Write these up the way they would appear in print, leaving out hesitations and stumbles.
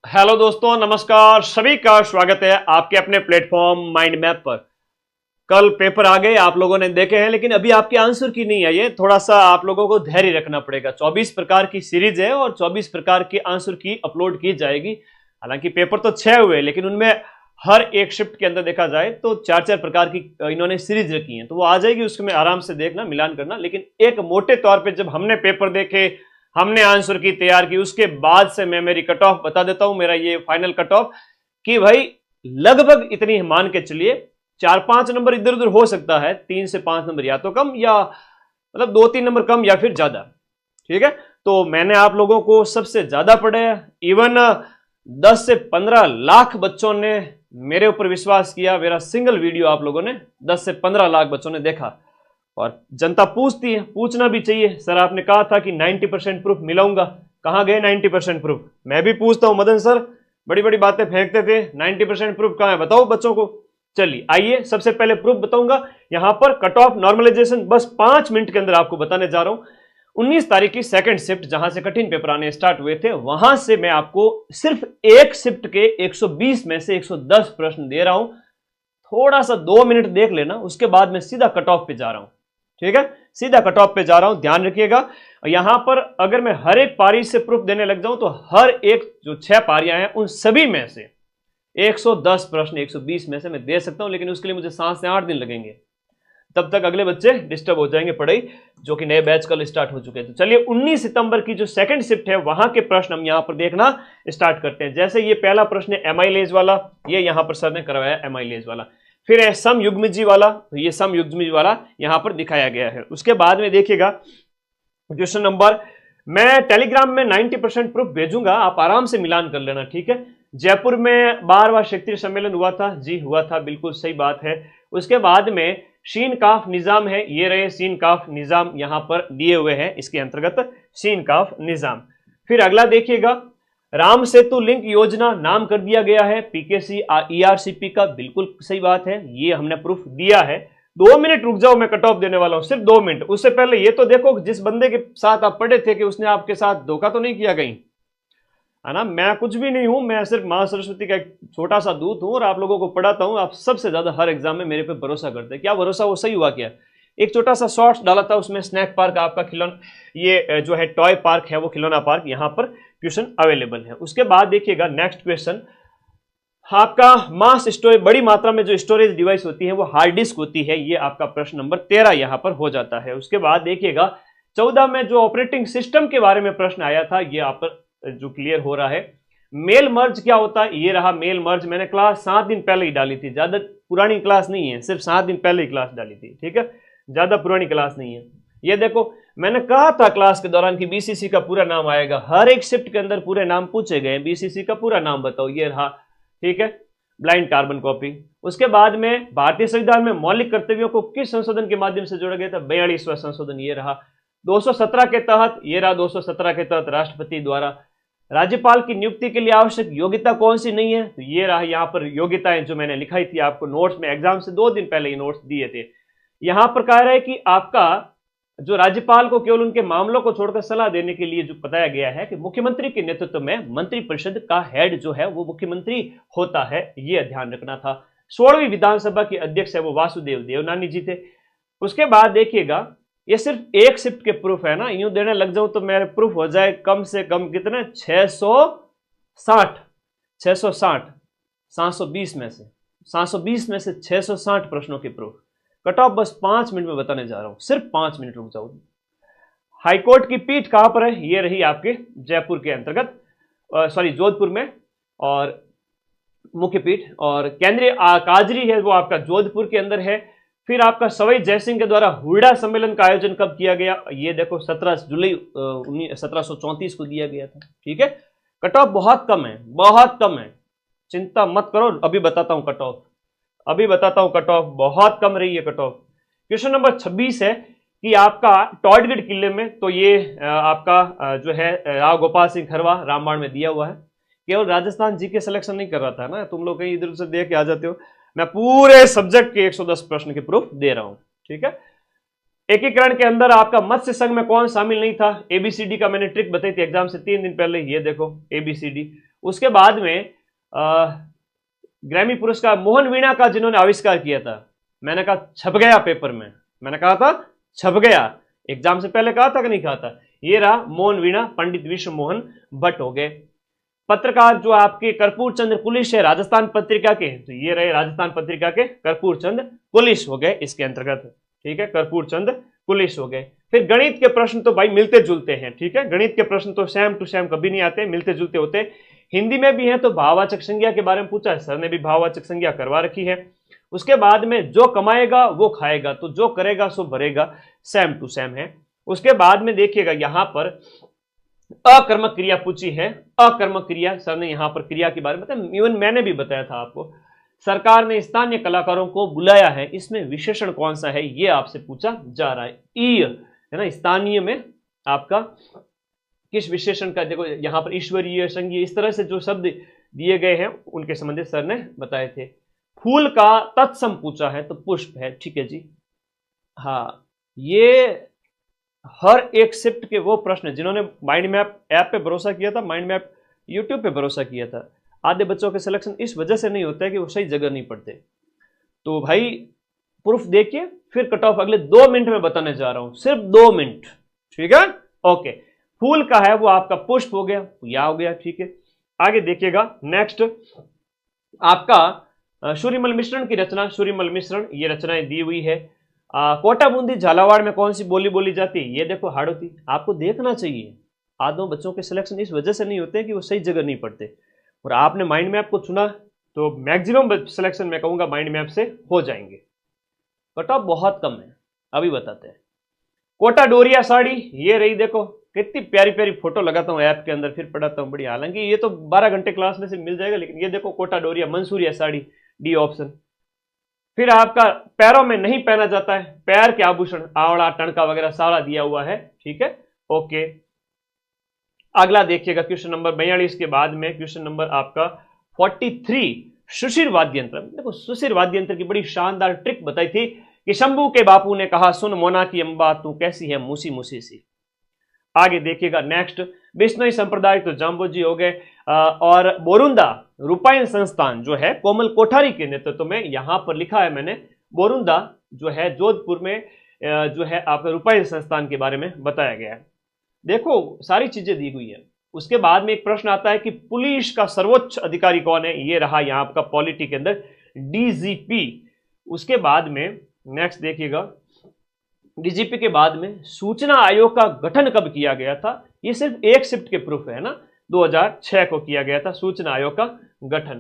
Hello दोस्तों, नमस्कार। सभी का स्वागत है आपके अपने प्लेटफॉर्म माइंड मैप पर। कल पेपर आ गए, आप लोगों ने देखे हैं, लेकिन अभी आपके आंसर की नहीं आई है। थोड़ा सा आप लोगों को धैर्य रखना पड़ेगा। 24 प्रकार की सीरीज है और 24 प्रकार के आंसर की अपलोड की जाएगी। हालांकि पेपर तो 6 हुए, लेकिन उनमें हर एक शिफ्ट के अंदर देखा जाए तो 4-4 प्रकार की इन्होंने सीरीज रखी है, तो वो आ जाएगी। उसमें आराम से देखना, मिलान करना। लेकिन एक मोटे तौर पर जब हमने पेपर देखे, हमने आंसर की तैयार की, उसके बाद से मैं मेरी कट ऑफ बता देता हूं। मेरा ये फाइनल कट ऑफ कि भाई लगभग इतनी मान के चलिए, 4-5 नंबर इधर उधर हो सकता है, 3 से 5 नंबर या तो कम, या मतलब 2-3 नंबर कम या फिर ज्यादा। ठीक है, तो मैंने आप लोगों को सबसे ज्यादा पढ़े। इवन 10 से 15 लाख बच्चों ने मेरे ऊपर विश्वास किया। मेरा सिंगल वीडियो आप लोगों ने 10 से 15 लाख बच्चों ने देखा। और जनता पूछती है, पूछना भी चाहिए। सर आपने कहा था कि 90% प्रूफ मिलाऊंगा, कहां गए 90% प्रूफ? मैं भी पूछता हूं, मदन सर बड़ी बड़ी बातें फेंकते थे, 90% प्रूफ कहां है, बताओ बच्चों को। चलिए आइए, सबसे पहले प्रूफ बताऊंगा। यहां पर कट ऑफ नॉर्मलाइजेशन बस 5 मिनट के अंदर आपको बताने जा रहा हूं। 19 तारीख की सेकंड शिफ्ट जहां से कठिन पेपर आने स्टार्ट हुए थे, वहां से मैं आपको सिर्फ एक शिफ्ट के 120 में से 110 प्रश्न दे रहा हूं। थोड़ा सा 2 मिनट देख लेना, उसके बाद मैं सीधा कट ऑफ पे जा रहा हूं। ठीक है, सीधा कट ऑफ पे जा रहा हूं, ध्यान रखिएगा। यहां पर अगर मैं हर एक पारी से प्रूफ देने लग जाऊं तो हर एक जो 6 पारियां हैं उन सभी में से 110 प्रश्न 120 में से मैं दे सकता हूं। लेकिन उसके लिए मुझे 7 से 8 दिन लगेंगे, तब तक अगले बच्चे डिस्टर्ब हो जाएंगे पढ़ाई, जो कि नए बैच कल स्टार्ट हो चुके हैं। तो चलिए 19 सितंबर की जो सेकंड शिफ्ट है वहां के प्रश्न हम यहां पर देखना स्टार्ट करते हैं। जैसे ये पहला प्रश्न है एमाइलेज वाला, ये यहां पर सर ने करवाया एमाइलेज वाला। फिर है सम युग्मजी वाला, तो ये सम युग्मजी वाला यहां पर दिखाया गया है। उसके बाद में देखिएगा क्वेश्चन नंबर, मैं टेलीग्राम में 90% प्रूफ भेजूंगा, आप आराम से मिलान कर लेना। ठीक है, जयपुर में 12वां क्षेत्रीय सम्मेलन हुआ था, जी हुआ था, बिल्कुल सही बात है। उसके बाद में शीन काफ निजाम है, ये रहे शीन काफ निजाम यहां पर दिए हुए हैं, इसके अंतर्गत शीन काफ निजाम। फिर अगला देखिएगा, राम सेतु लिंक योजना नाम कर दिया गया है पीकेसी ईआरसीपी का, बिल्कुल सही बात है, ये हमने प्रूफ दिया है। 2 मिनट रुक जाओ, मैं कट ऑफ देने वाला हूं, सिर्फ 2 मिनट। उससे पहले ये तो देखो जिस बंदे के साथ आप पढ़े थे कि उसने आपके साथ धोखा तो नहीं किया कहीं, है ना। मैं कुछ भी नहीं हूं, मैं सिर्फ मां सरस्वती का एक छोटा सा दूत हूं और आप लोगों को पढ़ाता हूं। आप सबसे ज्यादा हर एग्जाम में मेरे पे भरोसा करते हैं। क्या भरोसा, वो सही हुआ क्या? एक छोटा सा शॉर्ट्स डाला था, उसमें स्नैक पार्क आपका खिलौना, ये जो है टॉय पार्क है, वो खिलौना पार्क यहां पर क्वेश्चन अवेलेबल है। उसके बाद देखिएगा नेक्स्ट क्वेश्चन, आपका मास स्टोरेज, बड़ी मात्रा में जो स्टोरेज डिवाइस होती है वो हार्ड डिस्क होती है, ये आपका प्रश्न नंबर 13 यहां पर हो जाता है। उसके बाद देखिएगा 14 में जो ऑपरेटिंग सिस्टम के बारे में प्रश्न आया था, ये आप पर जो क्लियर हो रहा है। मेल मर्ज क्या होता है, ये रहा मेल मर्ज। मैंने क्लास 7 दिन पहले ही डाली थी, ज्यादा पुरानी क्लास नहीं है, सिर्फ 7 दिन पहले ही क्लास डाली थी। ठीक है, ज्यादा पुरानी क्लास नहीं है। ये देखो, मैंने कहा था क्लास के दौरान कि बीसीसी का पूरा नाम आएगा, हर एक शिफ्ट के अंदर पूरे नाम पूछे गए, बीसीसी का पूरा नाम बताओ, ये रहा। ठीक है, ब्लाइंड कार्बन कॉपी। उसके बाद में भारतीय संविधान में मौलिक कर्तव्यों को किस संशोधन के माध्यम से जोड़ा गया था? 42वां संशोधन, ये रहा। 217 के तहत, ये रहा 217 के तहत राष्ट्रपति द्वारा। राज्यपाल की नियुक्ति के लिए आवश्यक योग्यता कौन सी नहीं है? तो ये रहा यहां पर योग्यताएं जो मैंने लिखाई थी आपको नोट्स में, एग्जाम से 2 दिन पहले ये नोट्स दिए थे। यहां पर कह रहा है कि आपका जो राज्यपाल को केवल उनके मामलों को छोड़कर सलाह देने के लिए जो बताया गया है कि मुख्यमंत्री के नेतृत्व में मंत्रिपरिषद का हेड जो है वो मुख्यमंत्री होता है, ये ध्यान रखना था। 16वीं विधानसभा के अध्यक्ष है वो वासुदेव देवनानी जी थे। उसके बाद देखिएगा, ये सिर्फ एक शिफ्ट के प्रूफ है ना, यूं देने लग जाऊं तो मेरे प्रूफ हो जाए कम से कम कितने, 660 720 में से 720 में से 660 प्रश्नों के प्रूफ। कट ऑफ बस 5 मिनट में बताने जा रहा हूं, सिर्फ 5 मिनट रुक जाओ। हाईकोर्ट की पीठ कहां पर है? ये रही आपके जयपुर के अंतर्गत, सॉरी जोधपुर में, और मुख्य पीठ। और केंद्रीय काजरी है वो आपका जोधपुर के अंदर है। फिर आपका सवाई जयसिंह के द्वारा हुड्डा सम्मेलन का आयोजन कब किया गया? ये देखो 17 जुलाई 1734 को दिया गया था। ठीक है, कट ऑफ बहुत कम है, बहुत कम है, चिंता मत करो, अभी बताता हूं कट ऑफ, अभी बताता हूं कट ऑफ, बहुत कम रही है कट ऑफ। क्वेश्चन नंबर 26 है कि आपका टॉडगढ़ किले में, तो ये आपका जो है राव गोपाल सिंह खरवा रामबाण में दिया हुआ है। केवल राजस्थान जी के सिलेक्शन नहीं कर रहा था ना, तुम लोग कहीं इधर उधर देख के आ जाते हो। मैं पूरे सब्जेक्ट के 110 प्रश्न के प्रूफ दे रहा हूं। ठीक है, एकीकरण के अंदर आपका मत्स्य संघ में कौन शामिल नहीं था? एबीसीडी का मैंने ट्रिक बताई थी एग्जाम से 3 दिन पहले, ये देखो एबीसीडी। उसके बाद में ग्रैमी पुरस्कार मोहन वीणा का जिन्होंने आविष्कार किया था, मैंने कहा छप गया पेपर में, मैंने कहा था छप गया, एग्जाम से पहले कहा था कि नहीं कहा था, ये रहा मोहन वीणा, पंडित विश्व मोहन भट्ट हो गए। पत्रकार जो आपके कर्पूर चंद्र कुलिश है राजस्थान पत्रिका के, तो ये रहे राजस्थान पत्रिका के कर्पूर चंद्र कुलिश हो गए इसके अंतर्गत, ठीक है, कर्पूर चंद्र कुलिश हो गए। फिर गणित के प्रश्न तो भाई मिलते जुलते हैं, ठीक है, गणित के प्रश्न तो सेम टू सेम कभी नहीं आते, मिलते जुलते होते। हिंदी में भी है तो भाववाचक संज्ञा के बारे में पूछा है, सर ने भी भाववाचक संज्ञा करवा रखी है। उसके बाद में जो कमाएगा वो खाएगा, तो जो करेगा सो भरेगा, सेम टू सेम है। उसके बाद में देखिएगा यहां पर अकर्मक क्रिया पूछी है, अकर्मक क्रिया सर ने यहां पर क्रिया के बारे में बताया, इवन मैंने भी बताया था आपको। सरकार ने स्थानीय कलाकारों को बुलाया है, इसमें विशेषण कौन सा है ये आपसे पूछा जा रहा है, ई है ना, स्थानीय में आपका किस विशेषण का, देखो यहां पर ईश्वरीय संघीय इस तरह से जो शब्द दिए गए हैं उनके संबंधित सर ने बताए थे। फूल का तत्सम पूछा है तो पुष्प है, ठीक है जी। हाँ, ये हर एक शिफ्ट के वो प्रश्न जिन्होंने माइंड मैप ऐप पे भरोसा किया था, माइंड मैप यूट्यूब पे भरोसा किया था, आधे बच्चों के सिलेक्शन इस वजह से नहीं होता है कि वो सही जगह नहीं पढ़ते। तो भाई प्रूफ देखिए, फिर कट ऑफ अगले 2 मिनट में बताने जा रहा हूं, सिर्फ 2 मिनट, ठीक है, ओके। फूल का है वो आपका पुष्प हो गया, या हो गया, ठीक है। आगे देखिएगा नेक्स्ट आपका सूर्यमल मिश्रण की रचना, सूर्यमल मिश्रण ये रचनाएं दी हुई है। कोटा बूंदी झालावाड़ में कौन सी बोली बोली जाती है, ये देखो हाड़ौती, आपको देखना चाहिए। आधों बच्चों के सिलेक्शन इस वजह से नहीं होते कि वो सही जगह नहीं पढ़ते, और आपने माइंड मैप को चुना तो मैक्सिमम सिलेक्शन मैं कहूंगा माइंड मैप से हो जाएंगे। कट ऑफ बहुत कम है, अभी बताते हैं। कोटा डोरिया साड़ी ये रही, देखो कितनी प्यारी प्यारी फोटो लगाता हूँ ऐप के अंदर, फिर पढ़ाता हूँ, बढ़िया। हालांकि ये तो 12 घंटे क्लास में से मिल जाएगा, लेकिन ये देखो कोटा डोरिया मंसूरिया साड़ी, डी ऑप्शन। फिर आपका पैरों में नहीं पहना जाता है, पैर के आभूषण आवड़ा टणका वगैरह सारा दिया हुआ है, ठीक है, ओके। अगला देखिएगा क्वेश्चन नंबर 42 के बाद में क्वेश्चन नंबर आपका 43, सुशिर वाद्य यंत्र। देखो सुशिर वाद्य यंत्र की बड़ी शानदार ट्रिक बताई थी कि शंभू के बापू ने कहा सुन मोना की अंबा तू कैसी है मूसी मूसी सी। आगे देखिएगा नेक्स्ट बिश्नोई संप्रदाय तो जाम्बोजी हो गए, और बोरुंदा रूपायन संस्थान जो है कोमल कोठारी के नेतृत्व में, यहां पर लिखा है मैंने बोरुंदा जो है जोधपुर में जो है आपका रूपायन संस्थान के बारे में बताया गया है। देखो सारी चीजें दी हुई है। उसके बाद में एक प्रश्न आता है कि पुलिस का सर्वोच्च अधिकारी कौन है, ये रहा यहां आपका पॉलिटी के अंदर डीजीपी। उसके बाद में नेक्स्ट देखिएगा डीजीपी के बाद में सूचना आयोग का गठन कब किया गया था, ये सिर्फ एक शिफ्ट के प्रूफ है ना, 2006 को किया गया था सूचना आयोग का गठन।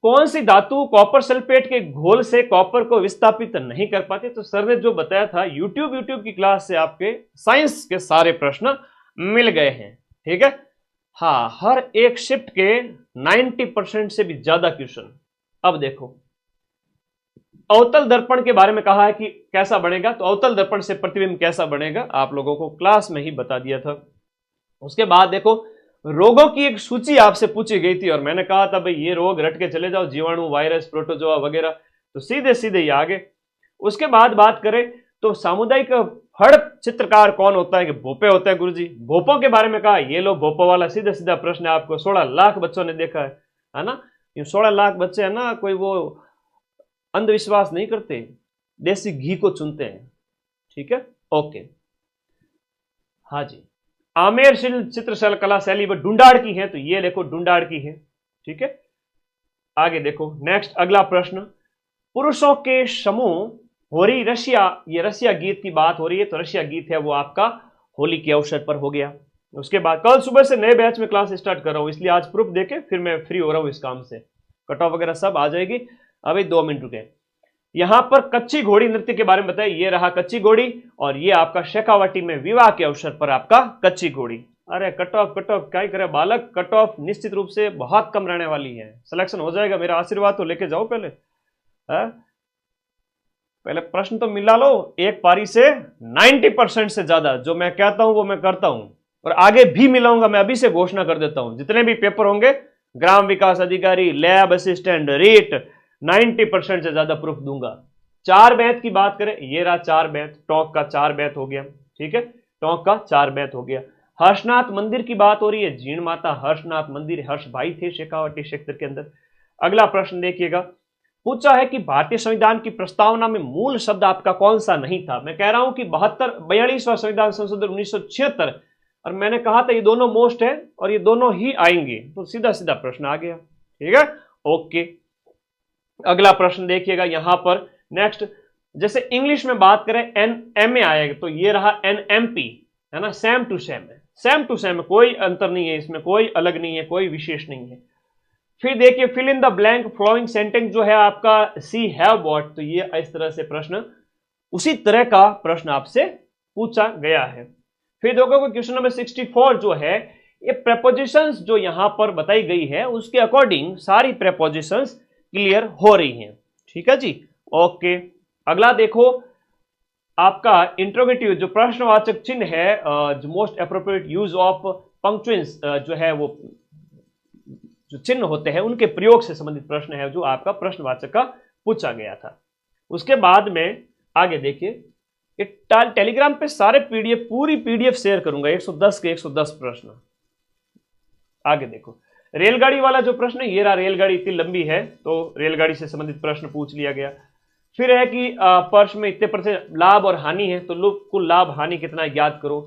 कौन सी धातु कॉपर सल्फेट के घोल से कॉपर को विस्थापित नहीं कर पाती, तो सर ने जो बताया था यूट्यूब की क्लास से आपके साइंस के सारे प्रश्न मिल गए हैं, ठीक है। हाँ, हर एक शिफ्ट के 90% से भी ज्यादा क्वेश्चन। अब देखो अवतल दर्पण के बारे में कहा है कि कैसा बनेगा, तो अवतल दर्पण से प्रतिबिंब कैसा बनेगा आप लोगों को क्लास में ही बता दिया था। उसके बाद देखो रोगों की एक सूची आपसे पूछी गई थी और मैंने कहा था भाई ये रोग रट के चले जाओ, जीवाणु वायरस प्रोटोजोआ वगैरह, तो सीधे सीधे ही आगे। उसके बाद बात करें तो सामुदायिक फड़ चित्रकार कौन होता है, कि भोपे होता है गुरुजी। भोपों के बारे में कहा, ये लो भोपो वाला सीधा सीधा प्रश्न है आपको, 16 लाख बच्चों ने देखा है ना। ये 16 लाख बच्चे है ना, कोई वो अंधविश्वास नहीं करते, देसी घी को चुनते हैं, ठीक है, ओके। हाँ जी, आमेर चित्रशैल कला शैली वो डुंडाड़ की है, तो ये देखो डुंडाड़ की है, ठीक है। आगे देखो नेक्स्ट अगला प्रश्न, पुरुषों के समूह होरी रशिया, ये रशिया गीत की बात हो रही है, तो रशिया गीत है वो आपका होली के अवसर पर हो गया। उसके बाद कल सुबह से नए बैच में क्लास स्टार्ट कर रहा हूं, इसलिए आज प्रूफ देके फिर मैं फ्री हो रहा हूं इस काम से, कट ऑफ वगैरह सब आ जाएगी। अभी 2 मिनट रुके। यहां पर कच्ची घोड़ी नृत्य के बारे में बताया, ये रहा कच्ची घोड़ी, और ये आपका शेखावाटी में विवाह के अवसर पर आपका कच्ची घोड़ी। अरे कट ऑफ क्या करे बालक, कट ऑफ निश्चित रूप से बहुत कम रहने वाली है, सिलेक्शन हो जाएगा, मेरा आशीर्वाद तो लेके जाओ पहले है? पहले प्रश्न तो मिला लो, एक पारी से 90% से ज्यादा जो मैं कहता हूं वो मैं करता हूं, और आगे भी मिलाऊंगा। मैं अभी से घोषणा कर देता हूं, जितने भी पेपर होंगे ग्राम विकास अधिकारी, लैब असिस्टेंट, रीट, 90% से ज्यादा प्रूफ दूंगा। 4 बैच की बात करें, ये रहा 4 बैच, टॉक का 4 बैच हो गया, ठीक है, टॉक का 4 बैच हो गया। हर्षनाथ मंदिर की बात हो रही है, जीण माता हर्षनाथ मंदिर, हर्ष भाई थे शेखावाटी क्षेत्र के अंदर। अगला प्रश्न देखिएगा, पूछा है कि भारतीय संविधान की प्रस्तावना में मूल शब्द आपका कौन सा नहीं था। मैं कह रहा हूं कि 42वां संविधान संशोधन 1976, और मैंने कहा था ये दोनों मोस्ट है और ये दोनों ही आएंगे, तो सीधा सीधा प्रश्न आ गया। ठीक है, ओके। अगला प्रश्न देखिएगा यहां पर नेक्स्ट, जैसे इंग्लिश में बात करें NMA आएगा, तो ये रहा NMP, है ना, सेम टू सेम है, सेम टू सेम, कोई अंतर नहीं है इसमें, कोई अलग नहीं है, कोई विशेष नहीं है। फिर देखिए fill in the blank following sentence जो है आपका सी हैव व्हाट, तो ये इस तरह से प्रश्न, उसी तरह का प्रश्न आपसे पूछा गया है। फिर देखो क्वेश्चन नंबर 64 जो है, ये प्रेपोजिशंस जो यहां पर बताई गई है उसके अकॉर्डिंग सारी प्रेपोजिशंस क्लियर हो रही हैं। ठीक है जी, ओके। अगला देखो आपका इंट्रोगेटिव जो प्रश्नवाचक चिन्ह है, जो मोस्ट एप्रोप्रिएट यूज ऑफ पंक्चुएंस जो है, वो जो चिन्ह होते हैं उनके प्रयोग से संबंधित प्रश्न है जो आपका प्रश्नवाचक का पूछा गया था। उसके बाद में आगे देखिए, टेलीग्राम पे सारे पीडीएफ, पूरी पीडीएफ शेयर करूंगा, 110 के 110 प्रश्न। आगे देखो रेलगाड़ी वाला जो प्रश्न है, ये रहा, रेलगाड़ी इतनी लंबी है तो रेलगाड़ी से संबंधित प्रश्न पूछ लिया गया। फिर है कि पर्स में इतने % लाभ और हानि है, तो कुल लाभ हानि कितना ज्ञात करो।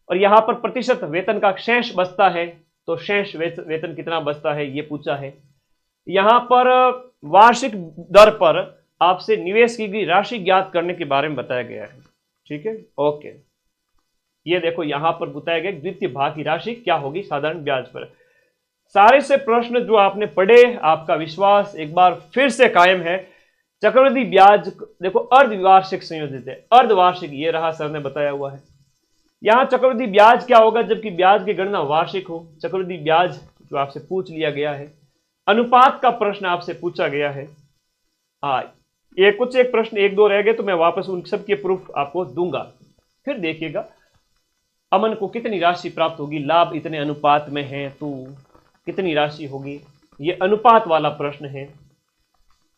और यहां पर प्रतिशत वेतन का शेष बचता है, तो शेष वेतन कितना बचता है ये पूछा है। यहां पर वार्षिक दर पर आपसे निवेश की गई राशि ज्ञात करने के बारे में बताया गया है। ठीक है, ओके। ये देखो यहां पर बताया गया द्वितीय भाग की राशि क्या होगी साधारण ब्याज पर। सारे से प्रश्न जो आपने पढ़े, आपका विश्वास एक बार फिर से कायम है। चक्रवृद्धि ब्याज देखो अर्धवार्षिक संयोजित है, अर्धवार्षिक ये रहा, सर ने बताया हुआ है। यहां चक्रवृद्धि ब्याज क्या होगा जबकि ब्याज की गणना वार्षिक हो। चक्रवृद्धि ब्याज जो आपसे पूछ लिया गया है। अनुपात का प्रश्न आपसे पूछा गया है। हाँ, ये कुछ एक प्रश्न 1-2 रह गए तो मैं वापस उन सब के प्रूफ आपको दूंगा। फिर देखिएगा अमन को कितनी राशि प्राप्त होगी, लाभ इतने अनुपात में है तो कितनी राशि होगी, ये अनुपात वाला प्रश्न है।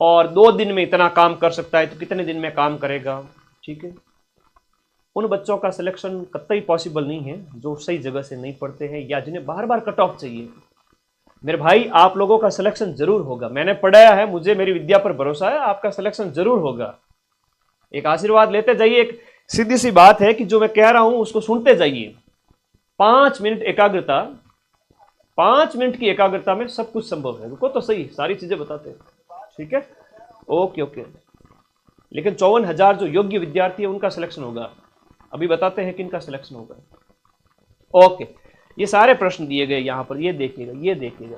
और 2 दिन में इतना काम कर सकता है तो कितने दिन में काम करेगा। ठीक है, उन बच्चों का सिलेक्शन कतई पॉसिबल नहीं है जो सही जगह से नहीं पढ़ते हैं या जिन्हें बार बार कट ऑफ चाहिए। मेरे भाई आप लोगों का सिलेक्शन जरूर होगा, मैंने पढ़ाया है, मुझे मेरी विद्या पर भरोसा है, आपका सिलेक्शन जरूर होगा। एक आशीर्वाद लेते जाइए, एक सीधी सी बात है कि जो मैं कह रहा हूं उसको सुनते जाइए। 5 मिनट एकाग्रता, 5 मिनट की एकाग्रता में सब कुछ संभव है। रुको तो सही, सारी चीजें बताते हैं। ठीक है, ओके ओके। लेकिन 54,000 जो योग्य विद्यार्थी है उनका सिलेक्शन होगा, अभी बताते हैं किनका सिलेक्शन होगा। ओके, ये सारे प्रश्न दिए गए यहां पर, ये देखिएगा, ये देखिएगा।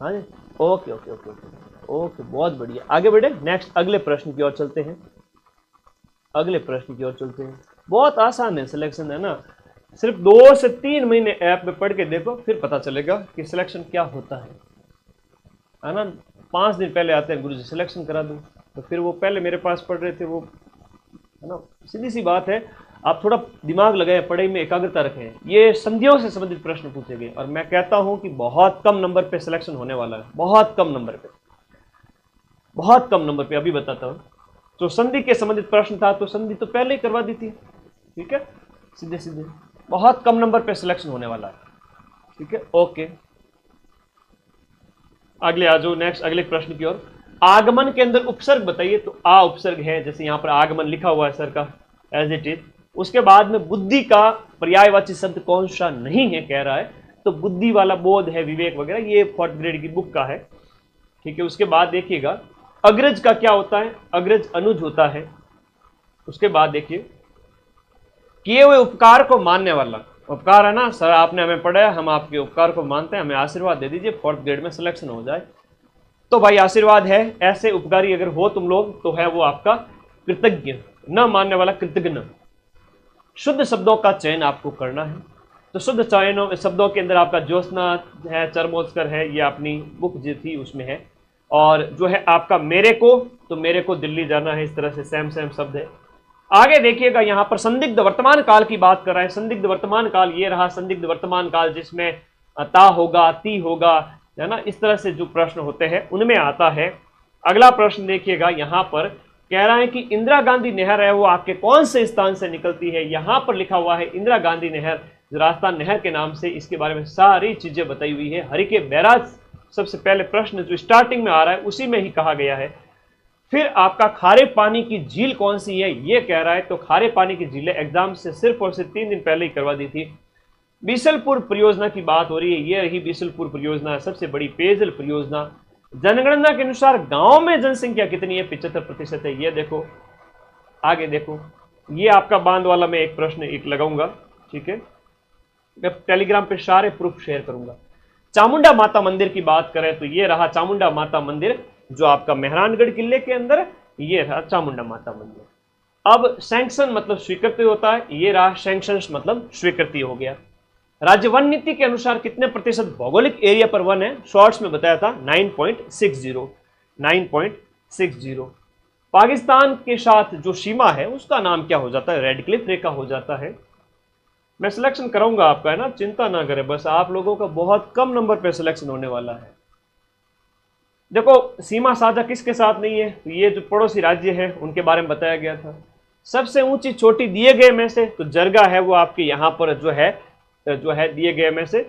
हाँ जी, okay okay okay okay okay, बहुत बढ़िया। आगे बढ़े, नेक्स्ट अगले प्रश्न की ओर चलते हैं। अगले प्रश्न की ओर चलते हैं, बहुत आसान है सिलेक्शन, है ना। सिर्फ 2 से 3 महीने ऐप में पढ़ के देखो, फिर पता चलेगा कि सिलेक्शन क्या होता है ना। 5 दिन पहले आते हैं गुरुजी सिलेक्शन करा दूं, तो फिर वो पहले मेरे पास पढ़ रहे थे वो, है ना। सीधी सी बात है, आप थोड़ा दिमाग लगाएं, पढ़ाई में एकाग्रता रखें। ये संधियों से संबंधित प्रश्न पूछे गए और मैं कहता हूं कि बहुत कम नंबर पे सिलेक्शन होने वाला है, बहुत कम नंबर पे, बहुत कम नंबर पे। अभी बताता हूं, तो संधि के संबंधित प्रश्न था तो संधि तो पहले ही करवा दी थी। ठीक है, सीधे सीधे बहुत कम नंबर पे सिलेक्शन होने वाला है। ठीक है, ओके। अगले आ जाओ, नेक्स्ट अगले प्रश्न की ओर। आगमन के अंदर उपसर्ग बताइए, तो आ उपसर्ग है, जैसे यहां पर आगमन लिखा हुआ है सर का, एज इट इज। उसके बाद में बुद्धि का पर्यायवाची शब्द कौन सा नहीं है कह रहा है, तो बुद्धि वाला बोध है, विवेक वगैरह, ये 4th ग्रेड की बुक का है। ठीक है, उसके बाद देखिएगा अग्रज का क्या होता है, अग्रज अनुज होता है। उसके बाद देखिए किए हुए उपकार को मानने वाला, उपकार है ना सर, आपने हमें पढ़ाया, हम आपके उपकार को मानते हैं, हमें आशीर्वाद दे दीजिए 4th ग्रेड में सिलेक्शन हो जाए। तो भाई आशीर्वाद है, ऐसे उपकारी अगर हो तुम लोग तो है वो आपका कृतज्ञ, न मानने वाला कृतज्ञ। शुद्ध शब्दों का चयन आपको करना है, तो शुद्ध चयनों शब्दों के अंदर आपका ज्योत्सना है, चरमोत्कर है, ये अपनी बुक जो थी उसमें है। और जो है आपका मेरे को, तो मेरे को दिल्ली जाना है, इस तरह से सेम सेम शब्द है। आगे देखिएगा यहां पर संदिग्ध वर्तमान काल की बात कर रहा है। संदिग्ध वर्तमान काल ये रहा, संदिग्ध वर्तमान काल जिसमें ता होगा, ती होगा, है ना, इस तरह से जो प्रश्न होते हैं उनमें आता है। अगला प्रश्न देखिएगा, यहां पर कह रहा है कि इंदिरा गांधी नहर है वो आपके कौन से स्थान से निकलती है। यहां पर लिखा हुआ है इंदिरा गांधी नहर जो राजस्थान नहर के नाम से, इसके बारे में सारी चीजें बताई हुई है। हरिके बैराज सबसे पहले प्रश्न जो स्टार्टिंग में आ रहा है उसी में ही कहा गया है। फिर आपका खारे पानी की झील कौन सी है ये कह रहा है, तो खारे पानी की झीलें एग्जाम से सिर्फ और सिर्फ 3 दिन पहले ही करवा दी थी। बीसलपुर परियोजना की बात हो रही है, ये रही बीसलपुर परियोजना, सबसे बड़ी पेयजल परियोजना। जनगणना के अनुसार गांव में जनसंख्या कितनी है, 75% है। ये देखो, आगे देखो, ये आपका बांध वाला मैं एक प्रश्न एक लगाऊंगा, ठीक है, मैं टेलीग्राम पे सारे प्रूफ शेयर करूंगा। चामुंडा माता मंदिर की बात करें तो ये रहा चामुंडा माता मंदिर, जो आपका मेहरानगढ़ किले के अंदर, ये रहा चामुंडा माता मंदिर। अब सैंक्शन मतलब स्वीकृति होता है, ये रहा सैंक्शन मतलब स्वीकृति हो गया। राज्य वन नीति के अनुसार कितने प्रतिशत भौगोलिक एरिया पर वन है, शॉर्ट्स में बताया था 9.60। 9.60। पाकिस्तान के साथ जो सीमा है उसका नाम क्या हो जाता है, रेड क्लिफ रेखा हो जाता है। मैं सिलेक्शन कराऊंगा आपका, है ना, चिंता ना करें, बस आप लोगों का बहुत कम नंबर पे सिलेक्शन होने वाला है। देखो सीमा साझा किसके साथ नहीं है, तो ये जो पड़ोसी राज्य है उनके बारे में बताया गया था। सबसे ऊंची चोटी दिए गए में से तो जरगा है, वो आपके यहाँ पर जो है दिए गए में से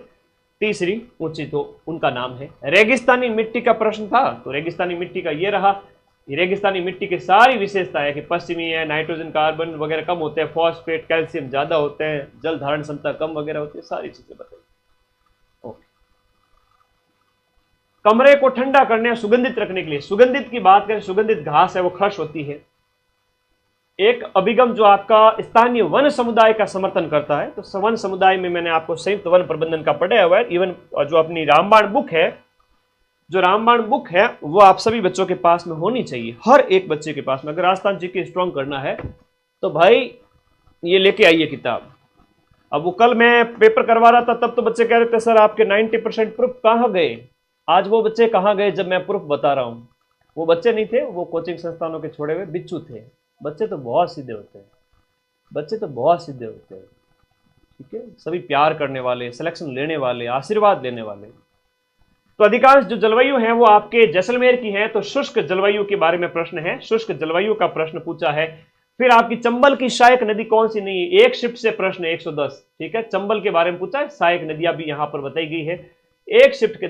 तीसरी ऊंची, तो उनका नाम है। रेगिस्तानी मिट्टी का प्रश्न था, तो रेगिस्तानी मिट्टी का ये रहा। ये रेगिस्तानी मिट्टी की सारी विशेषता है कि पश्चिमी है, नाइट्रोजन कार्बन वगैरह कम होते हैं, फॉस्फेट कैल्शियम ज्यादा होते हैं, जल धारण क्षमता कम वगैरह होती है, सारी चीजें बताइए। ओके, कमरे को ठंडा करने या सुगंधित रखने के लिए, सुगंधित की बात करें, सुगंधित घास है वो खर्च होती है। एक अभिगम जो आपका स्थानीय वन समुदाय का समर्थन करता है, तो वन समुदाय में मैंने आपको संयुक्त वन प्रबंधन का पढ़ाया हुआ है। इवन जो अपनी रामबाण बुक है, जो रामबाण बुक है वो आप सभी बच्चों के पास में होनी चाहिए, हर एक बच्चे के पास में। अगर राजस्थान जीके स्ट्रॉन्ग करना है तो भाई ये लेके आइए किताब। अब वो कल मैं पेपर करवा रहा था तब तो बच्चे कह रहे थे सर आपके 90% प्रूफ कहाँ गए। आज वो बच्चे कहाँ गए जब मैं प्रूफ बता रहा हूँ। वो बच्चे नहीं थे, वो कोचिंग संस्थानों के छोड़े हुए बिच्छू थे। बच्चे तो बहुत सीधे होते हैं, बच्चे तो बहुत सीधे होते हैं, ठीक है, सभी प्यार करने वाले, सिलेक्शन लेने वाले, आशीर्वाद देने वाले। तो अधिकांश जो जलवायु है वो आपके जैसलमेर की है, तो शुष्क जलवायु के बारे में प्रश्न है, शुष्क जलवायु का प्रश्न पूछा है। फिर आपकी चंबल की सहायक नदी कौन सी नहीं है, एक शिफ्ट से प्रश्न 110, ठीक है, चंबल के बारे में पूछा है, सहायक नदियां भी यहां पर बताई गई है, एक शिफ्ट के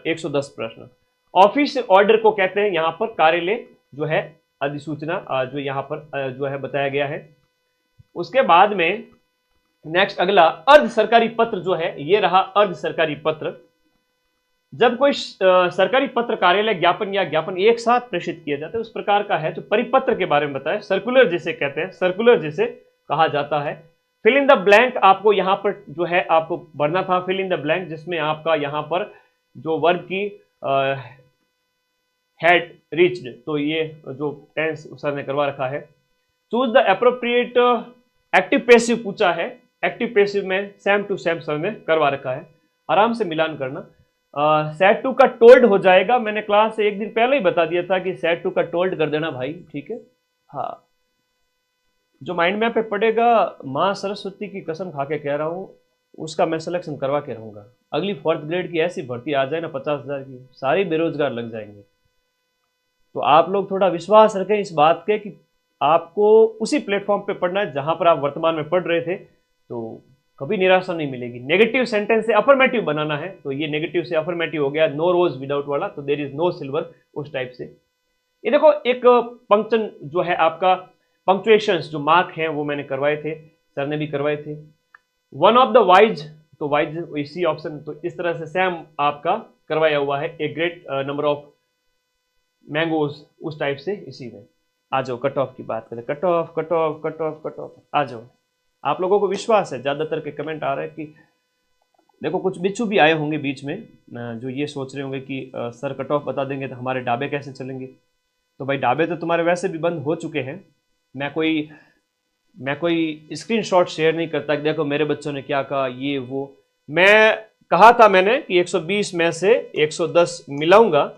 110 प्रश्न। ऑफिस ऑर्डर को कहते हैं यहां पर कार्यालय जो है अधिसूचना, जो यहां पर जो है बताया गया है। उसके बाद में नेक्स्ट अगला अर्ध सरकारी पत्र जो है, ये रहा अर्ध सरकारी पत्र। जब कोई सरकारी पत्र, कार्यालय, ज्ञापन या ज्ञापन एक साथ प्रेषित किया जाता है उस प्रकार का है। तो परिपत्र के बारे में बताया, सर्कुलर जिसे कहते हैं, सर्कुलर जिसे कहा जाता है। फिल इन द ब्लैंक आपको यहां पर जो है आपको भरना था, फिल इन द ब्लैंक, जिसमें आपका यहां पर जो वर्ब की हैड रीच्ड, तो ये जो टेंस सर ने करवा रखा है। Choose the appropriate active passive पूछा है, एक्टिव पैसिव में सेम टू सेम सर ने करवा रखा है, आराम से मिलान करना। सेट टू का टोल्ड हो जाएगा, मैंने क्लास से एक दिन पहले ही बता दिया था कि सेट टू का टोल्ड कर देना भाई, ठीक है। हाँ, जो माइंड मैप पे पड़ेगा, माँ सरस्वती की कसम खा के कह रहा हूँ, उसका मैं सिलेक्शन करवा के रहूंगा। अगली 4th ग्रेड की ऐसी भर्ती आ जाए ना 50,000 की, सारे बेरोजगार लग जाएंगे। तो आप लोग थोड़ा विश्वास रखें इस बात के कि आपको उसी प्लेटफॉर्म पे पढ़ना है जहां पर आप वर्तमान में पढ़ रहे थे, तो कभी निराशा नहीं मिलेगी। नेगेटिव सेंटेंस से अफर्मेटिव बनाना है, तो ये नेगेटिव से अफर्मेटिव हो गया, नो रोज विदाउट वाला, तो देयर इज नो सिल्वर, उस टाइप से। ये देखो एक पंक्चन जो है आपका, पंक्चुएशंस जो मार्क हैं वो मैंने करवाए थे, सर ने भी करवाए थे। वन ऑफ द वाइज, तो वाइज इसी ऑप्शन, तो इस तरह से सेम आपका करवाया हुआ है। A great number of mangoes, उस टाइप से इसी में। आ जाओ कट ऑफ की बात करें, cut off cut off cut off cut off, आ जाओ। आप लोगों को विश्वास है, ज्यादातर के कमेंट आ रहे हैं कि देखो कुछ बिच्छू भी आए होंगे बीच में जो ये सोच रहे होंगे कि सर कट ऑफ बता देंगे तो हमारे ढाबे कैसे चलेंगे। तो भाई ढाबे तो तुम्हारे वैसे भी बंद हो चुके हैं। मैं कोई स्क्रीनशॉट शेयर नहीं करता कि देखो मेरे बच्चों ने क्या कहा, ये वो। मैं कहा था मैंने कि 120 में से 110 मिलाऊंगा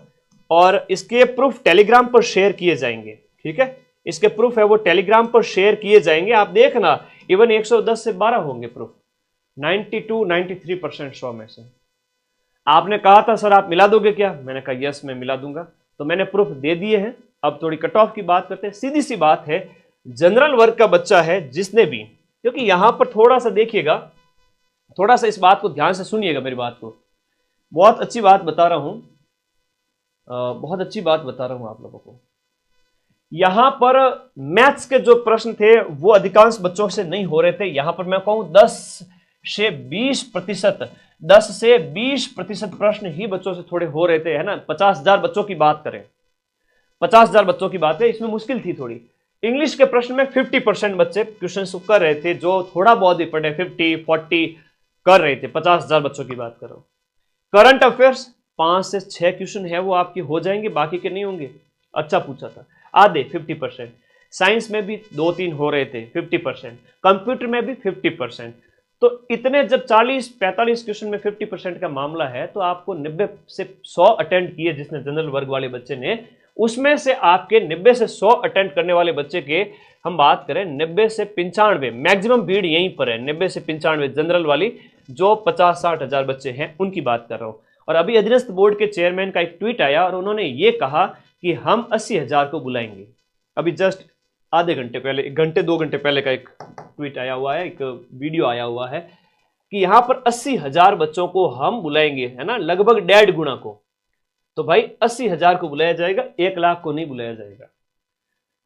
और इसके प्रूफ टेलीग्राम पर शेयर किए जाएंगे, ठीक है। इसके प्रूफ है वो टेलीग्राम पर शेयर किए जाएंगे, आप देखना। इवन 110 से 12 होंगे प्रूफ, 92-93% 100 में से। आपने कहा था सर आप मिला दोगे क्या, मैंने कहा यस मैं मिला दूंगा, तो मैंने प्रूफ दे दिए हैं। अब थोड़ी कट ऑफ की बात करते हैं। सीधी सी बात है, जनरल वर्ग का बच्चा है जिसने भी, क्योंकि यहां पर थोड़ा सा देखिएगा, थोड़ा सा इस बात को ध्यान से सुनिएगा, मेरी बात को। बहुत अच्छी बात बता रहा हूं, बहुत अच्छी बात बता रहा हूं आप लोगों को। यहां पर मैथ्स के जो प्रश्न थे वो अधिकांश बच्चों से नहीं हो रहे थे। यहां पर मैं कहूं 10 से 20%, 10 से 20% प्रश्न ही बच्चों से थोड़े हो रहे थे, है ना। 50,000 बच्चों की बात करें, 50,000 बच्चों की बात है, इसमें मुश्किल थी थोड़ी। इंग्लिश के प्रश्न में 50% बच्चे क्वेश्चन कर रहे थे, जो थोड़ा बहुत भी पढ़े 50-40 कर रहे थे। 50,000 बच्चों की बात करो। करंट अफेयर्स 5 से 6 क्वेश्चन है वो आपकी हो जाएंगे, बाकी के नहीं होंगे। अच्छा पूछा था, आधे 50%। साइंस में भी 2-3 हो रहे थे 50%, कंप्यूटर में भी 50%। तो इतने जब 40-45 क्वेश्चन में 50% का मामला है, तो आपको 90 से 100 अटेंड किए जिसने जनरल वर्ग वाले बच्चे ने, उसमें से आपके 90 से 100 अटेंड करने वाले बच्चे के हम बात करें 90 से 95, मैक्सिमम भीड़ यहीं पर है 90 से 95 जनरल वाली, जो 50-60 हजार बच्चे हैं उनकी बात कर रहा हूं। और अभी अधीनस्थ बोर्ड के चेयरमैन का एक ट्वीट आया और उन्होंने ये कहा कि हम 80,000 को बुलाएंगे। अभी जस्ट आधे घंटे पहले, 1 घंटे 2 घंटे पहले का एक ट्वीट आया हुआ है, एक वीडियो आया हुआ है कि यहां पर 80,000 बच्चों को हम बुलाएंगे, है ना, लगभग 1.5 गुना को। तो भाई 80,000 को बुलाया जाएगा, 1 लाख को नहीं बुलाया जाएगा।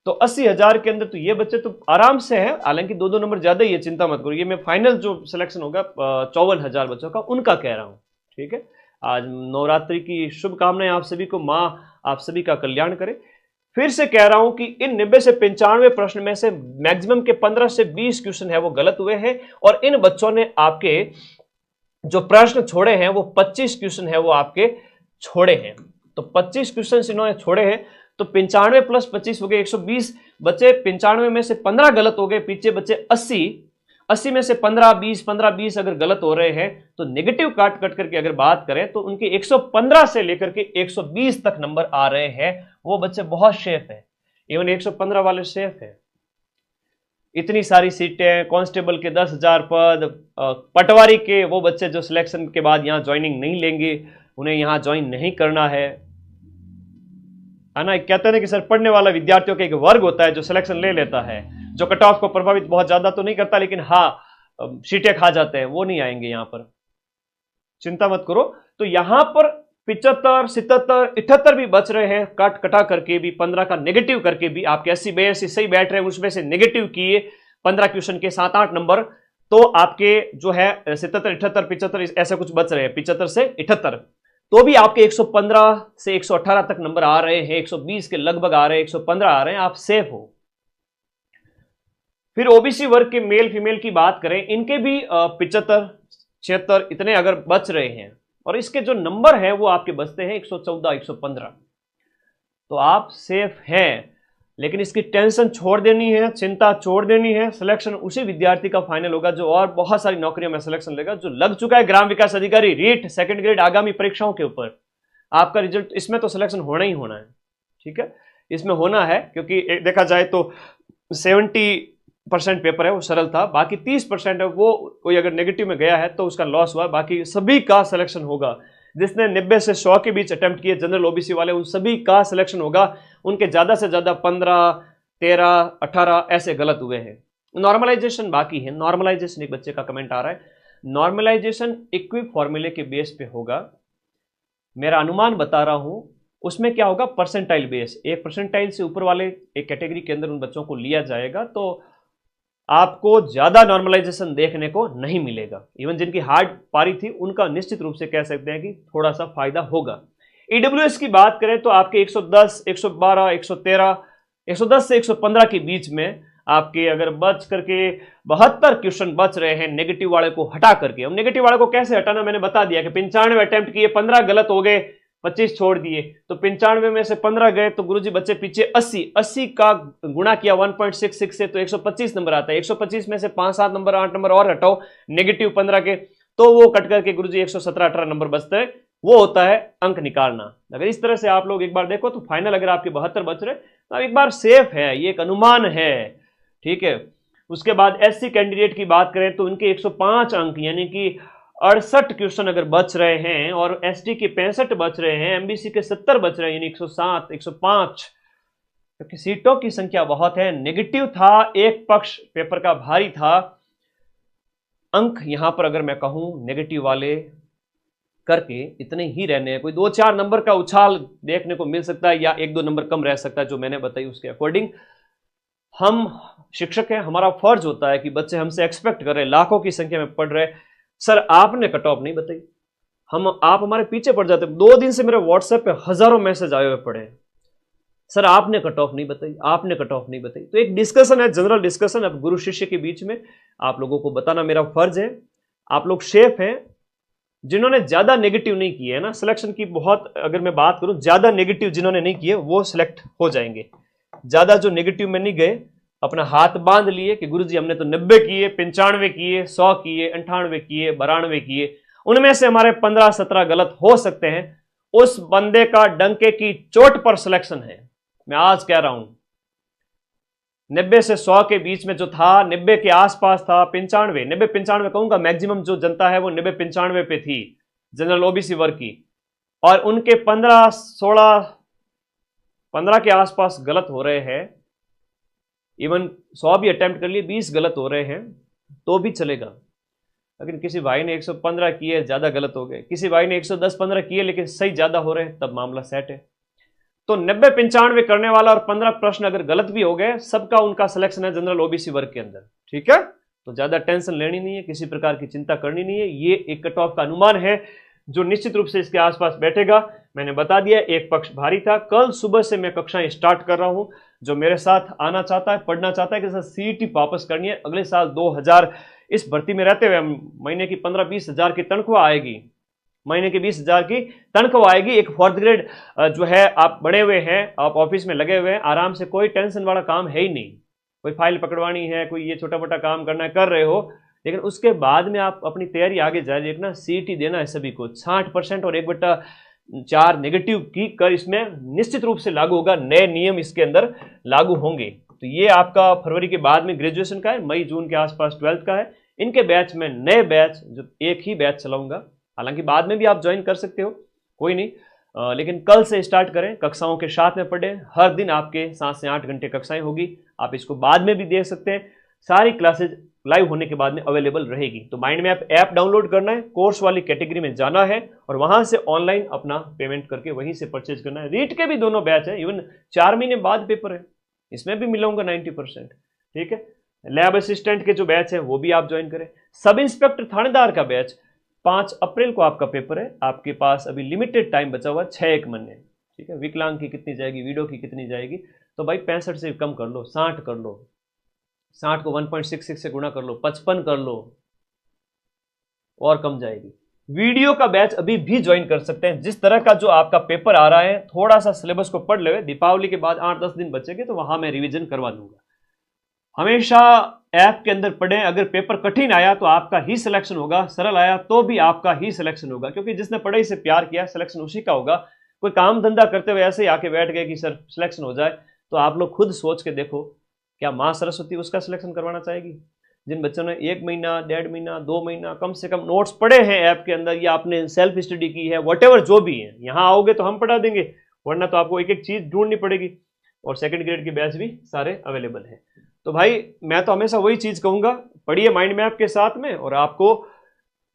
तो 80,000 के अंदर तो ये बच्चे तो आराम से हैं, हालांकि 2-2 नंबर ज्यादा ही है, चिंता मत करो। ये मैं फाइनल जो सिलेक्शन होगा 54,000 बच्चों का, उनका कह रहा हूं, ठीक है। आज नवरात्रि की शुभकामनाएं आप सभी को, मां आप सभी का कल्याण करे। फिर से कह रहा हूं कि इन 90 से 95 प्रश्न में से मैक्सिमम के 15 से 20 क्वेश्चन है वो गलत हुए हैं, और इन बच्चों ने आपके जो प्रश्न छोड़े हैं वो 25 क्वेश्चन है वो आपके छोड़े हैं। तो 25 क्वेश्चन इन्होंने छोड़े हैं, तो 95 प्लस 25 हो गए 120 बचे। 95 में से 15 गलत हो गए, पीछे बचे 80 में से 15-20 अगर गलत हो रहे हैं, तो नेगेटिव काट कट करके अगर बात करें तो उनके 115 से लेकर के 120 तक नंबर आ रहे हैं। वो बच्चे बहुत सेफ है, इवन 115 वाले सेफ है। इतनी सारी सीटें, कांस्टेबल के 10,000 पद, पटवारी के वो बच्चे जो सिलेक्शन के बाद यहां ज्वाइनिंग नहीं लेंगे, उन्हें यहां ज्वाइन नहीं करना है ना। कहते हैं कि सर पढ़ने वाला विद्यार्थियों का एक वर्ग होता है जो सिलेक्शन ले लेता है, जो कट ऑफ को प्रभावित बहुत ज्यादा तो नहीं करता, लेकिन हाँ सीटें खा जाते हैं, वो नहीं आएंगे यहां पर, चिंता मत करो। तो यहां पर 75, 77, 78 भी बच रहे हैं, काट कटा करके भी, 15 का नेगेटिव करके भी। आपके 80-82 सही बैठ रहे हैं, उसमें से नेगेटिव किए 15 क्वेश्चन के 7-8 नंबर, तो आपके जो है 77, 78, 75 ऐसे कुछ बच रहे हैं, 75 से 78, तो भी आपके 115 से 118 तक नंबर आ रहे हैं, 120 के लगभग आ रहे हैं, 115 आ रहे हैं, आप सेफ हो। फिर ओबीसी वर्ग के मेल फीमेल की बात करें, इनके भी 75, 76 इतने अगर बच रहे हैं, और इसके जो नंबर है वो आपके बचते हैं 114, 115, तो आप सेफ हैं। लेकिन इसकी टेंशन छोड़ देनी है, चिंता छोड़ देनी है। सिलेक्शन उसी विद्यार्थी का फाइनल होगा जो और बहुत सारी नौकरियों में सिलेक्शन लेगा, जो लग चुका है ग्राम विकास अधिकारी रीट सेकंड ग्रेड आगामी परीक्षाओं के ऊपर। आपका रिजल्ट इसमें तो सिलेक्शन होना ही होना है, ठीक है, इसमें होना है, क्योंकि देखा जाए तो 70% पेपर है वो सरल था, बाकी 30% है वो कोई अगर नेगेटिव में गया है तो उसका लॉस हुआ, बाकी सभी का सिलेक्शन होगा। जिसने 90 से 100 के बीच अटेम्प्ट किए जनरल ओबीसी वाले, उन सभी का सिलेक्शन होगा। उनके ज्यादा से ज्यादा 15, 13, 18 ऐसे गलत हुए हैं। नॉर्मलाइजेशन बाकी है, नॉर्मलाइजेशन एक बच्चे का कमेंट आ रहा है, नॉर्मलाइजेशन इक्विक फॉर्मूले के बेस पे होगा, मेरा अनुमान बता रहा हूं। उसमें क्या होगा, परसेंटाइल बेस, एक परसेंटाइल से ऊपर वाले एक कैटेगरी के अंदर उन बच्चों को लिया जाएगा, तो आपको ज्यादा नॉर्मलाइजेशन देखने को नहीं मिलेगा। इवन जिनकी हार्ड पारी थी उनका निश्चित रूप से कह सकते हैं कि थोड़ा सा फायदा होगा। ईडब्ल्यूएस की बात करें तो आपके 110, 112, 113, 110 से 115 के बीच में आपके अगर बच करके 72 क्वेश्चन बच रहे हैं नेगेटिव वाले को हटा करके। अब नेगेटिव वाले को कैसे हटाना मैंने बता दिया कि 95 अटेम्प्ट किए, 15 गलत हो गए, 25 छोड़ दिए, तो 95 में से 15 गए, तो गुरुजी बच्चे पीछे 80 का गुणा किया 1.66 से, तो 125 नंबर आता है। 125 में से 5-7 नंबर, 8 नंबर और हटाओ नेगेटिव 15 के, तो वो कट करके गुरुजी 117-18 नंबर बचते हैं। वो होता है अंक निकालना। अगर इस तरह से आप लोग एक बार देखो तो फाइनल अगर आपके 72 बच रहे तो एक बार सेफ है, ये एक अनुमान है, ठीक है। उसके बाद एससी कैंडिडेट की बात करें तो उनके 105 अंक यानी कि 68 क्वेश्चन अगर बच रहे हैं, और एसटी के 65 बच रहे हैं, एमबीसी के 70 बच रहे हैं, यानी 107, 105, क्योंकि सीटों की संख्या बहुत है। नेगेटिव था, एक पक्ष पेपर का भारी था, अंक यहां पर अगर मैं कहूं नेगेटिव वाले करके इतने ही रहने हैं, कोई 2-4 नंबर का उछाल देखने को मिल सकता है या 1-2 नंबर कम रह सकता है, जो मैंने बताई उसके अकॉर्डिंग। हम शिक्षक हैं, हमारा फर्ज होता है कि बच्चे हमसे एक्सपेक्ट कर रहे हैं, लाखों की संख्या में पढ़ रहे, सर आपने कट ऑफ नहीं बताई। आप हमारे पीछे पड़ जाते। 2 दिन से मेरे व्हाट्सएप पे हजारों मैसेज आए हुए पड़े हैं, सर आपने कट ऑफ नहीं बताई, आपने कट ऑफ नहीं बताई। तो एक डिस्कशन है, जनरल डिस्कशन, अब गुरु शिष्य के बीच में आप लोगों को बताना मेरा फर्ज है। आप लोग शेफ हैं, जिन्होंने ज्यादा नेगेटिव नहीं किए है ना सिलेक्शन की, बहुत अगर मैं बात करूं, ज्यादा नेगेटिव जिन्होंने नहीं किए वो सिलेक्ट हो जाएंगे। ज्यादा जो नेगेटिव में नहीं गए, अपना हाथ बांध लिए कि गुरुजी हमने तो 90 किए, 95 किए, 100 किए, 98 किए, 92 किए, उनमें से हमारे 15-17 गलत हो सकते हैं, उस बंदे का डंके की चोट पर सिलेक्शन है। मैं आज कह रहा हूं 90 से 100 के बीच में जो था, 90 के आसपास था, 95, 90-95 कहूंगा, मैक्सिमम जो जनता है वो 90-95 पे थी जनरल ओबीसी वर्ग की, और उनके 15 के आसपास गलत हो रहे हैं। इवन 100 भी अटेम्प्ट कर लिए, 20 गलत हो रहे हैं तो भी चलेगा। लेकिन किसी भाई ने 115 किए, ज्यादा गलत हो गए, किसी भाई ने 110-15 किए लेकिन सही ज्यादा हो रहे हैं, तब मामला सेट है। तो 90-95 करने वाला और 15 प्रश्न अगर गलत भी हो गए, सबका उनका सिलेक्शन है जनरल ओबीसी वर्ग के अंदर, ठीक है। तो ज्यादा टेंशन लेनी नहीं है, किसी प्रकार की चिंता करनी नहीं है। ये एक कट ऑफ का अनुमान है जो निश्चित रूप से इसके आसपास बैठेगा। मैंने बता दिया, एक पक्ष भारी था। कल सुबह से मैं कक्षाएं स्टार्ट कर रहा हूं। जो मेरे साथ आना चाहता है, पढ़ना चाहता है कि सर सीईटी वापस करनी है, अगले साल 2000 इस भर्ती में रहते हुए महीने की 15-20 हजार की तनख्वाह आएगी, महीने की 20,000 की तनख्वाह आएगी। एक 4th ग्रेड जो है, आप बड़े हुए हैं, आप ऑफिस में लगे हुए हैं, आराम से, कोई टेंशन वाला काम है ही नहीं। कोई फाइल पकड़वानी है, कोई ये छोटा मोटा काम करना है, कर रहे हो, लेकिन उसके बाद में आप अपनी तैयारी आगे जारी रखना। सीईटी देना है सभी को, 60% और 1/4 नेगेटिव की कर इसमें निश्चित रूप से लागू होगा। नए नियम इसके अंदर लागू होंगे। तो ये आपका फरवरी के बाद में ग्रेजुएशन का है, मई जून के आसपास 12th का है। इनके बैच में नए बैच, जो एक ही बैच चलाऊंगा, हालांकि बाद में भी आप ज्वाइन कर सकते हो, कोई नहीं, लेकिन कल से स्टार्ट करें, कक्षाओं के साथ में पढ़ें। हर दिन आपके 7 से 8 घंटे कक्षाएं होगी, आप इसको बाद में भी देख सकते हैं। सारी क्लासेज लाइव होने के बाद में अवेलेबल रहेगी। तो माइंड मैप ऐप डाउनलोड करना है, कोर्स वाली कैटेगरी में जाना है और वहां से ऑनलाइन अपना पेमेंट करके वहीं से परचेज करना है। रीट के भी दोनों बैच है, इवन 4 महीने बाद पेपर है, इसमें भी मिलाऊंगा 90%, ठीक है। लैब असिस्टेंट के जो बैच है वो भी आप ज्वाइन करें। सब इंस्पेक्टर थानेदार का बैच 5 अप्रैल को आपका पेपर है। आपके पास अभी लिमिटेड टाइम बचा हुआ, 6-1 महीने, ठीक है। विकलांग की कितनी जाएगी, वीडियो की कितनी जाएगी, तो भाई 65 से कम कर लो, 60 कर लो, 60 को 1.66 से गुणा कर लो, 55 कर लो, और कम जाएगी। वीडियो का बैच अभी भी ज्वाइन कर सकते हैं। जिस तरह का जो आपका पेपर आ रहा है, थोड़ा सा सिलेबस को पढ़ ले, दीपावली के बाद 8-10 दिन बचेंगे तो वहां मैं रिवीजन करवा दूंगा। हमेशा ऐप के अंदर पढ़ें। अगर पेपर कठिन आया तो आपका ही सिलेक्शन होगा, सरल आया तो भी आपका ही सिलेक्शन होगा, क्योंकि जिसने पढ़ाई से प्यार किया सिलेक्शन उसी का होगा। कोई काम धंधा करते हुए ऐसे ही आके बैठ गए कि सर सिलेक्शन हो जाए, तो आप लोग खुद सोच के देखो, क्या माँ सरस्वती उसका सिलेक्शन करवाना चाहेगी? जिन बच्चों ने 1 महीना, 1.5 महीना, 2 महीना कम से कम नोट्स पढ़े हैं ऐप के अंदर, या आपने सेल्फ स्टडी की है, वॉटेवर जो भी है, यहाँ आओगे तो हम पढ़ा देंगे, वरना तो आपको एक एक चीज ढूंढनी पड़ेगी। और 2nd ग्रेड के बैच भी सारे अवेलेबल है। तो भाई मैं तो हमेशा वही चीज कहूंगा, पढ़िए माइंड मैप के साथ में, और आपको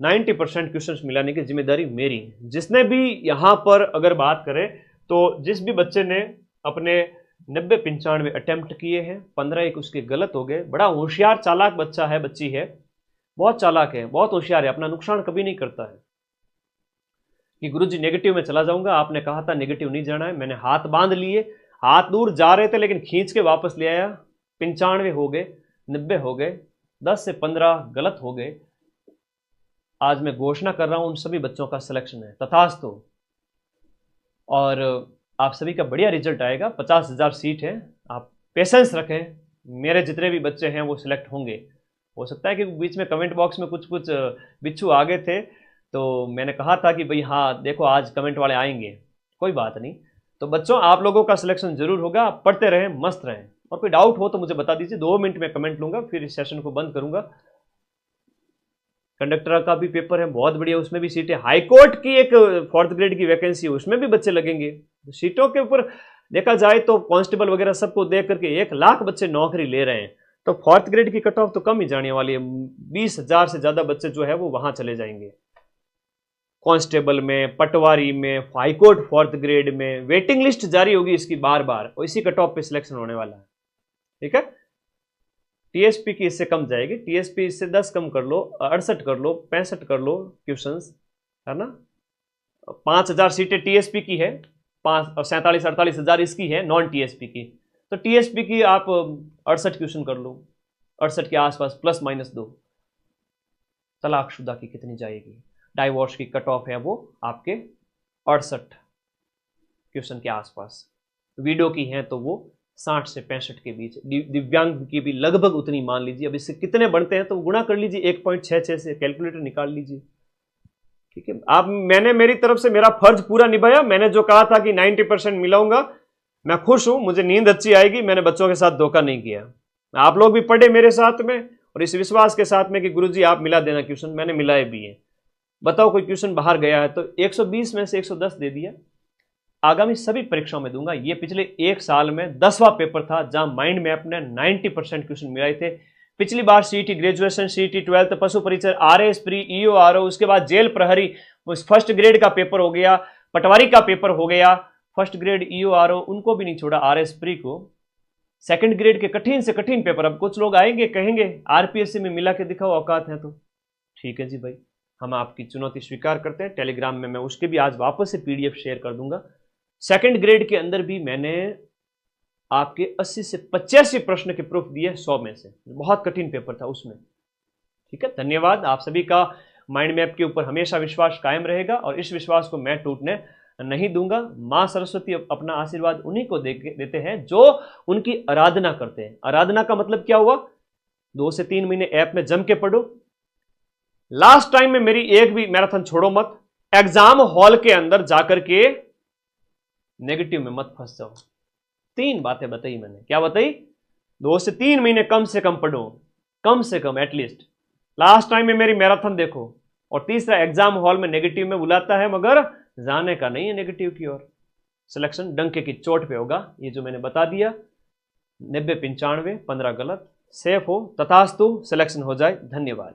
90% क्वेश्चंस मिलाने की जिम्मेदारी मेरी है। जिसने भी यहाँ पर अगर बात करें, तो जिस भी बच्चे ने अपने 90-95 अटेम्प्ट किए हैं, 15-1 उसके गलत हो गए, बड़ा होशियार चालाक बच्चा है, बच्ची है, बहुत चालाक है, बहुत होशियार है, अपना नुकसान कभी नहीं करता है कि गुरुजी नेगेटिव में चला जाऊंगा। आपने कहा था नेगेटिव नहीं जाना है, मैंने हाथ बांध लिए, हाथ दूर जा रहे थे लेकिन खींच के वापस ले आया। 95 हो गए, 90 हो गए, 10 से 15 गलत हो गए। आज मैं घोषणा कर रहा हूं, उन सभी बच्चों का सिलेक्शन है, तथास्तु। और आप सभी का बढ़िया रिजल्ट आएगा। 50,000 सीट है, आप पेशेंस रखें, मेरे जितने भी बच्चे हैं वो सिलेक्ट होंगे। हो सकता है कि बीच में कमेंट बॉक्स में कुछ बिच्छू आ गए थे, तो मैंने कहा था कि भाई हाँ देखो आज कमेंट वाले आएंगे, कोई बात नहीं। तो बच्चों आप लोगों का सिलेक्शन जरूर होगा, आप पढ़ते रहें, मस्त रहें, और कोई डाउट हो तो मुझे बता दीजिए, 2 मिनट में कमेंट लूंगा, फिर इस सेशन को बंद करूंगा। कंडक्टर का भी पेपर है, बहुत बढ़िया, उसमें भी सीटें। हाईकोर्ट की एक 4th ग्रेड की वैकेंसी है, उसमें भी बच्चे लगेंगे। सीटों के ऊपर देखा जाए तो कांस्टेबल वगैरह सबको देख करके 1 लाख बच्चे नौकरी ले रहे हैं। तो फोर्थ ग्रेड की कट ऑफ तो कम ही जाने वाली है। 20,000 से ज्यादा बच्चे जो है वो वहां चले जाएंगे। कांस्टेबल में, पटवारी में, हाईकोर्ट फोर्थ ग्रेड में वेटिंग लिस्ट जारी होगी इसकी बार बार, और इसी कट ऑफ पे सिलेक्शन होने वाला है। ठीक है, टीएसपी की इससे कम जाएगी, टीएसपी इससे 10 कम कर लो, 68 कर लो, 65 कर लो क्वेश्चंस, है ना। 5,000 सीटें टीएसपी की है, 47-48 हज़ार इसकी है नॉन टीएसपी की। तो टीएसपी की आप 68 क्वेश्चन कर लो, 68 के आसपास प्लस माइनस 2। तलाकशुदा की कितनी जाएगी? डाइवोर्स की कट ऑफ है वो आपके 68 क्वेश्चन के आसपास। विडो की है तो वो 60 से 65 के बीच। दिव्यांग की भी लगभग उतनी मान लीजिए। अब इससे कितने बनते हैं तो गुणा कर लीजिए, 1.66 से कैलकुलेटर निकाल लीजिए। ठीक है, आप मैंने मेरी तरफ से मेरा फर्ज पूरा निभाया। मैंने जो कहा था कि 90% मिलाऊंगा, मैं खुश हूं, मुझे नींद अच्छी आएगी, मैंने बच्चों के साथ धोखा नहीं किया। आप लोग भी पढ़े मेरे साथ में और इस विश्वास के साथ में कि गुरुजी आप मिला देना क्वेश्चन, मैंने मिलाए भी है। बताओ कोई क्वेश्चन बाहर गया है तो 120 में से 110 दे दिया। आगामी सभी परीक्षाओं में दूंगा। ये पिछले एक साल में 10वां पेपर था जहां माइंड मैप ने 90% क्वेश्चन मिलाए थे। पिछली बार सीईटी ग्रेजुएशन, सीईटी 12th, पशु परिचर, आरएस प्री, ईओ आरओ, उसके बाद जेल प्रहरी, उस फर्स्ट ग्रेड का पेपर हो गया, पटवारी का पेपर हो गया, फर्स्ट ग्रेड ईओ आरओ उनको भी नहीं छोड़ा, आरएस प्री को। सेकंड ग्रेड के कठिन से कठिन पेपर। अब कुछ लोग आएंगे कहेंगे आरपीएससी में मिला के दिखाओ, औकात है तो ठीक है जी भाई, हम आपकी चुनौती स्वीकार करते हैं। टेलीग्राम में मैं उसके भी आज वापस से पीडीएफ शेयर कर दूंगा। सेकंड ग्रेड के अंदर भी मैंने आपके 80 से 85 प्रश्न के प्रूफ दिए 100 में से। बहुत कठिन पेपर था उसमें। ठीक है, धन्यवाद। आप सभी का माइंड मैप के ऊपर हमेशा विश्वास कायम रहेगा और इस विश्वास को मैं टूटने नहीं दूंगा। मां सरस्वती अपना आशीर्वाद उन्हीं को देते हैं जो उनकी आराधना करते हैं। आराधना का मतलब क्या हुआ? 2 से 3 महीने ऐप में जम के पढ़ो। लास्ट टाइम में मेरी एक भी मैराथन छोड़ो मत। एग्जाम हॉल के अंदर जाकर के नेगेटिव में मत फंस जाओ। 3 बातें बताई मैंने। क्या बताई? 2 से 3 महीने कम से कम पढ़ो, कम से कम एटलीस्ट। लास्ट टाइम में मेरी मैराथन देखो। और तीसरा, एग्जाम हॉल में नेगेटिव में बुलाता है मगर जाने का नहीं है नेगेटिव की ओर। सिलेक्शन डंके की चोट पे होगा। ये जो मैंने बता दिया, 90-95, 15 गलत, सेफ हो, तथास्तु, सिलेक्शन हो जाए। धन्यवाद।